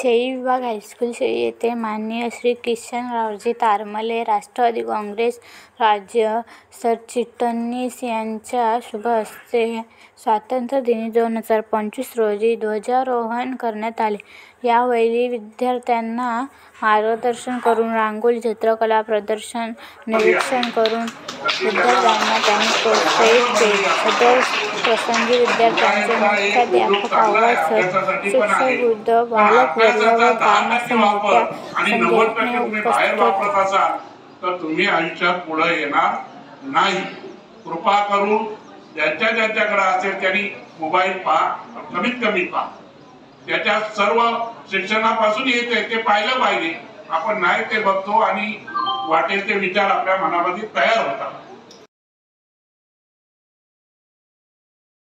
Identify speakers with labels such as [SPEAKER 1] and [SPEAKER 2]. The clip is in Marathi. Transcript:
[SPEAKER 1] शेळी विभाग हायस्कूल शेळी येथे माननीय श्री किशनरावजी तारमले, राष्ट्रवादी काँग्रेस राज्य सरचिटणीस यांच्या शुभ हस्ते स्वातंत्र्य दिनी 2025 रोजी ध्वजारोहण करण्यात आले। यावेळी विद्यार्थ्यांना मार्गदर्शन करून रांगोळी चित्रकला प्रदर्शन निरीक्षण करून विद्यार्थ्यांना त्यांनी प्रोत्साहित केले। सदर प्रसंगी विद्यार्थ्यांचे मुख्याध्यापक आव्हाड सर, शिक्षक बालक वर्ग व ग्रामस्थ मोठ्या संख्येने उपस्थित होते।
[SPEAKER 2] तर तुम्ही आयुष्यात पुढे येणार नाही। कृपा करून ज्यांच्याकडे असेल त्यांनी मोबाईल पहा, कमीत कमी पहा। त्याच्या सर्व शिक्षणापासून येते ते पाहिलं पाहिजे। आपण नाही ते बघतो आणि वाटेल ते विचार आपल्या मनामध्ये तयार होतात।